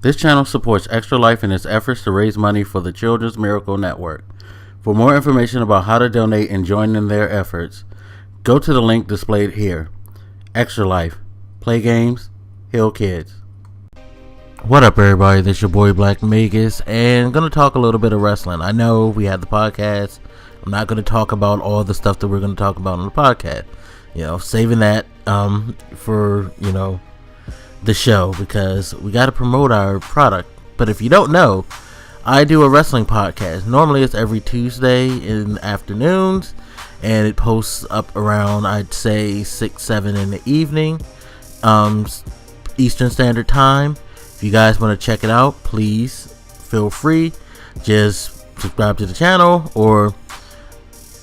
This channel supports Extra Life in its efforts to raise money for the Children's Miracle Network. For more information about how to donate and join in their efforts, go to the link displayed here. Extra Life. Play games, heal kids. What up, everybody? This your boy Black Magus, and I'm going to talk a little bit of wrestling. I know we had the podcast. I'm not going to talk about all the stuff that we're going to talk about on the podcast. Saving that for, the show, because we got to promote our product. But if you don't know, I do a wrestling podcast. Normally it's every Tuesday in the afternoons, and it posts up around, I'd say, 6, 7 in the evening, Eastern Standard Time. If you guys want to check it out, please feel free. Just subscribe to the channel or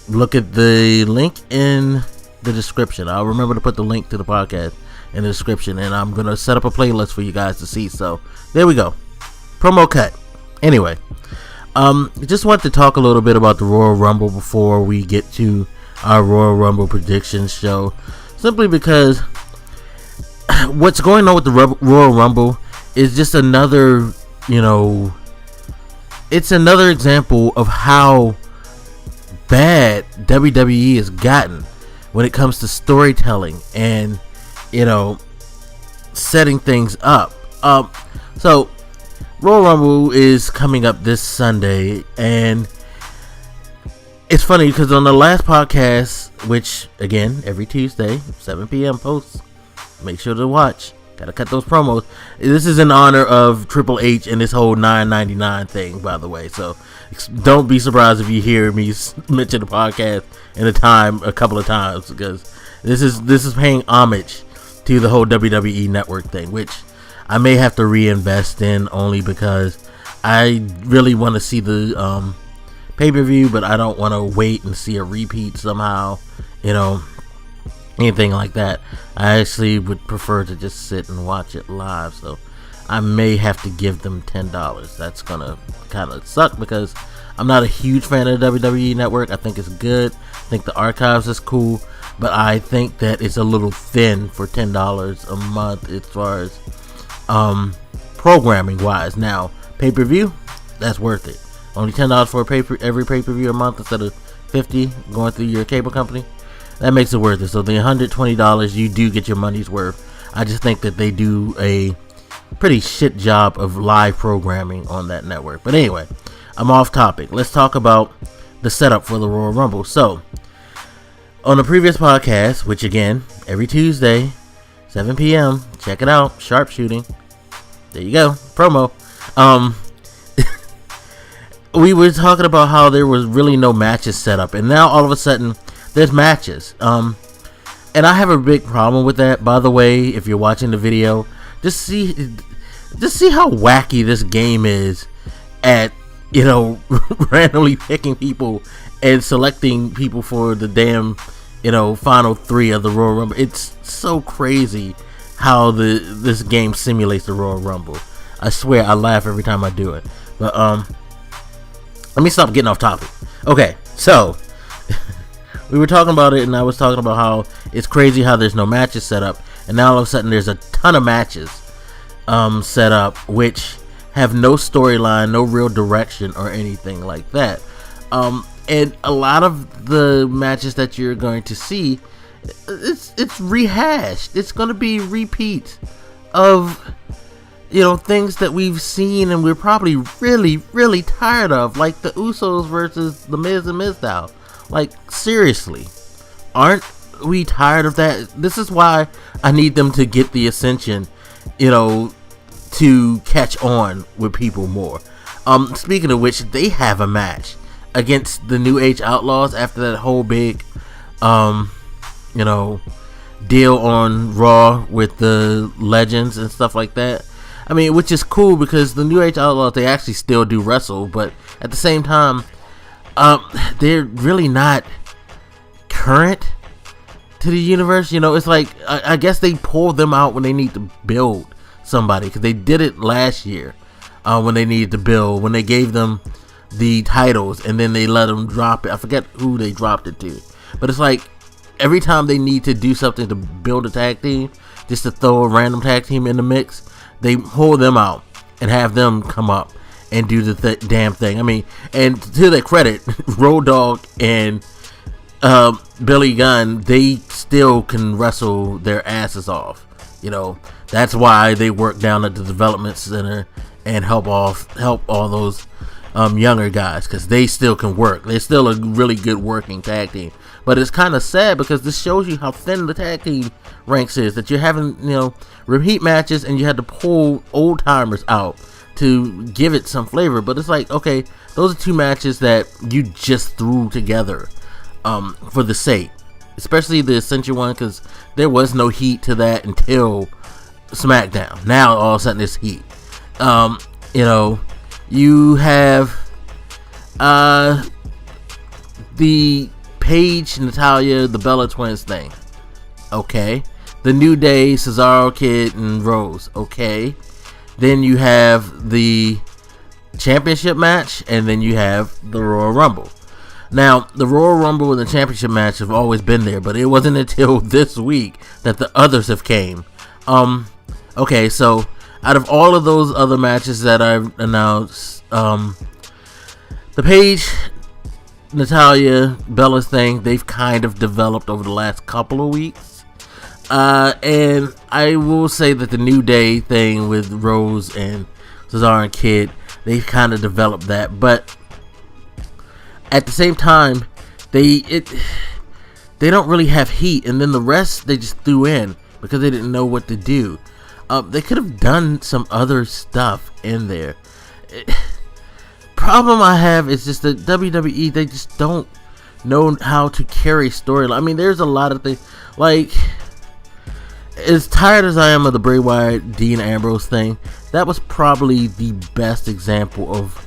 look at the link in the description. I'll remember to put the link to the podcast in the description, and I'm gonna set up a playlist for you guys to see. So there we go, promo cut. Anyway, just want to talk a little bit about the Royal Rumble before we get to our Royal Rumble predictions show, simply because what's going on with the Royal Rumble is just another, it's another example of how bad WWE has gotten when it comes to storytelling and setting things up. So Royal Rumble is coming up this Sunday, and it's funny because on the last podcast, which again every Tuesday 7 p.m. posts, make sure to watch. Gotta cut those promos. This is in honor of Triple H and this whole $9.99 thing, by the way. So don't be surprised if you hear me mention the podcast in a couple of times, because this is paying homage to the whole WWE Network thing, which I may have to reinvest in, only because I really want to see the pay-per-view, but I don't want to wait and see a repeat somehow, anything like that. I actually would prefer to just sit and watch it live, so I may have to give them $10. That's gonna kind of suck, because I'm not a huge fan of the WWE Network. I think it's good. I think the archives is cool, but I think that it's a little thin for $10 a month as far as programming wise. Now, pay-per-view, that's worth it. Only $10 for every pay-per-view a month instead of $50 going through your cable company. That makes it worth it. So the $120, you do get your money's worth. I just think that they do a pretty shit job of live programming on that network. But anyway, I'm off topic. Let's talk about the setup for the Royal Rumble. So on the previous podcast, which again every Tuesday 7 p.m. check it out, sharpshooting, there you go, promo. We were talking about how there was really no matches set up, and now all of a sudden there's matches. And I have a big problem with that. By the way, if you're watching the video, just see how wacky this game is at randomly picking people and selecting people for the damn final 3 of the Royal Rumble. It's so crazy how this game simulates the Royal Rumble. I swear I laugh every time I do it. But let me stop getting off topic. Okay, so we were talking about it, and I was talking about how it's crazy how there's no matches set up, and now all of a sudden there's a ton of matches set up, which have no storyline, no real direction or anything like that. And a lot of the matches that you're going to see, it's rehashed. It's going to be repeats of things that we've seen and we're probably really, really tired of, like the Usos versus the Miz and Mizdow. Like, seriously, aren't we tired of that? This is why I need them to get the Ascension, to catch on with people more. Speaking of which, they have a match against the New Age Outlaws after that whole big, deal on Raw with the Legends and stuff like that. I mean, which is cool, because the New Age Outlaws, they actually still do wrestle, but at the same time, they're really not current to the universe. It's like, I guess they pull them out when they need to build somebody, because they did it last year when they needed to build, when they gave them the titles and then they let them drop it. I forget who they dropped it to, but it's like every time they need to do something to build a tag team, just to throw a random tag team in the mix, they pull them out and have them come up and do the damn thing. I mean, and to their credit, Road Dogg and Billy Gunn, they still can wrestle their asses off. You know, that's why they work down at the development center and help all those younger guys, because they still can work. They're still a really good working tag team. But it's kind of sad because this shows you how thin the tag team ranks is, that you're having, you know, repeat matches and you had to pull old timers out to give it some flavor. But it's like, okay, those are two matches that you just threw together for the sake, especially the Ascension one, because there was no heat to that until SmackDown. Now all of a sudden it's heat. You know, you have the Paige, Natalya, the Bella Twins thing. Okay. The New Day, Cesaro, Kid, and Rose. Okay. Then you have the championship match, and then you have the Royal Rumble. Now, the Royal Rumble and the championship match have always been there, but it wasn't until this week that the others have came. Okay, so out of all of those other matches that I've announced, the Paige, Natalya, Bella's thing, they've kind of developed over the last couple of weeks. And I will say that the New Day thing with Rose and Cesaro and Kid, they've kind of developed that. But at the same time, they don't really have heat. And then the rest they just threw in because they didn't know what to do. They could have done some other stuff in there. Problem I have is just that WWE, they just don't know how to carry storyline. I mean, there's a lot of things, like, as tired as I am of the Bray Wyatt Dean Ambrose thing, that was probably the best example of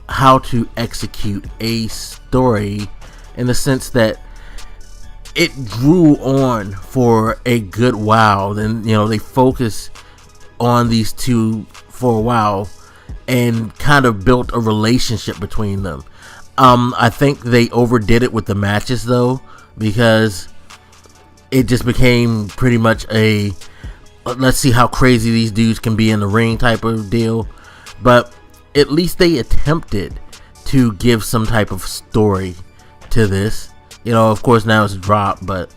how to execute a story, in the sense that it grew on for a good while. Then, you know, they focus on these two for a while and kind of built a relationship between them. I think they overdid it with the matches though, because it just became pretty much a let's see how crazy these dudes can be in the ring type of deal. But at least they attempted to give some type of story to this. You know, of course now it's dropped, but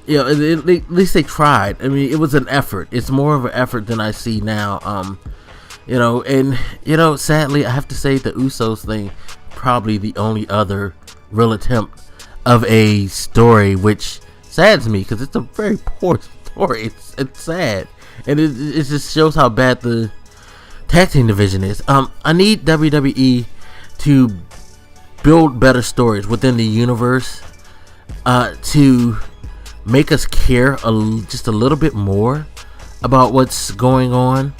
you know, at least they tried. I mean, it was an effort. It's more of an effort than I see now. You know, and you know, sadly, I have to say the Usos thing, probably the only other real attempt of a story, which saddens me because it's a very poor story. It's sad, and it just shows how bad the tag team division is. I need WWE to build better stories within the universe, to make us care just a little bit more about what's going on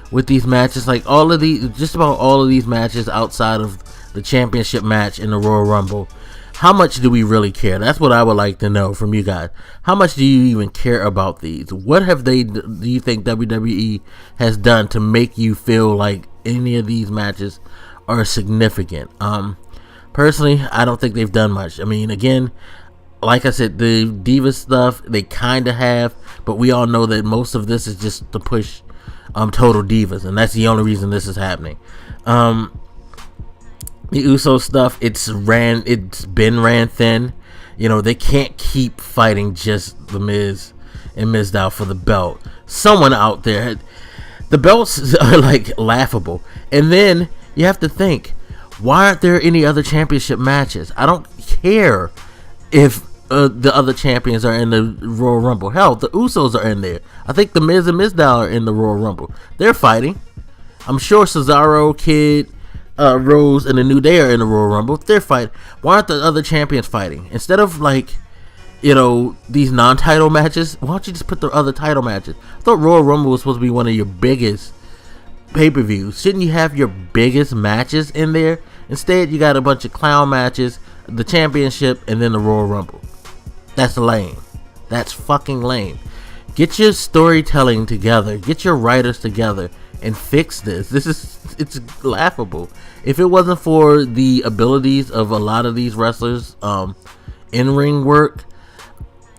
with these matches. Like just about all of these matches outside of the championship match in the Royal Rumble, how much do we really care? That's what I would like to know from you guys. How much do you even care about these? What do you think WWE has done to make you feel like any of these matches are significant? Personally, I don't think they've done much. I mean, again, like I said, the Divas stuff, they kind of have, but we all know that most of this is just to push Total Divas, and that's the only reason this is happening. The Uso stuff, it's been ran thin. You know, they can't keep fighting just The Miz and Mizdow for the belt. Someone out there, the belts are like laughable. And then you have to think, why aren't there any other championship matches? I don't care if the other champions are in the Royal Rumble. Hell, the Usos are in there. I think the Miz and Mizdow are in the Royal Rumble. They're fighting. I'm sure Cesaro, Kid, Rose, and the New Day are in the Royal Rumble. They're fighting. Why aren't the other champions fighting? Instead of, like, you know, these non-title matches, why don't you just put the other title matches? I thought Royal Rumble was supposed to be one of your biggest pay-per-views. Shouldn't you have your biggest matches in there? Instead, you got a bunch of clown matches, the championship, and then the Royal Rumble. That's lame. That's fucking lame. Get your storytelling together. Get your writers together and fix this. It's laughable. If it wasn't for the abilities of a lot of these wrestlers, in-ring work,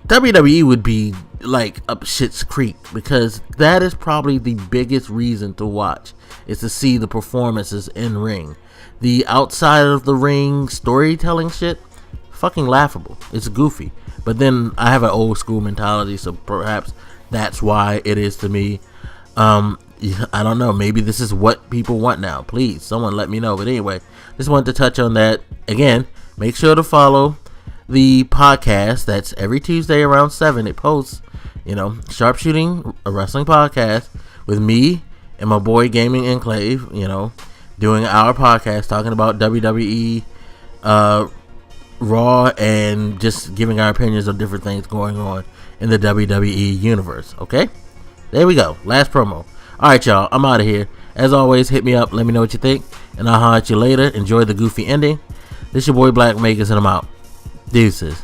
WWE would be like up shit's creek, because that is probably the biggest reason to watch is to see the performances in ring. The outside of the ring storytelling shit, fucking laughable. It's goofy. But then I have an old school mentality, so perhaps that's why it is to me. I don't know. Maybe this is what people want now. Please, someone let me know. But anyway, just wanted to touch on that. Again, make sure to follow the podcast. That's every Tuesday around 7. It posts, Sharpshooting, a wrestling podcast with me and my boy Gaming Enclave, doing our podcast talking about WWE, Raw, and just giving our opinions on different things going on in the WWE universe. Okay? There we go. Last promo. Alright, y'all. I'm out of here. As always, hit me up. Let me know what you think. And I'll holler at you later. Enjoy the goofy ending. This your boy Black Makers, and I'm out. Deuces.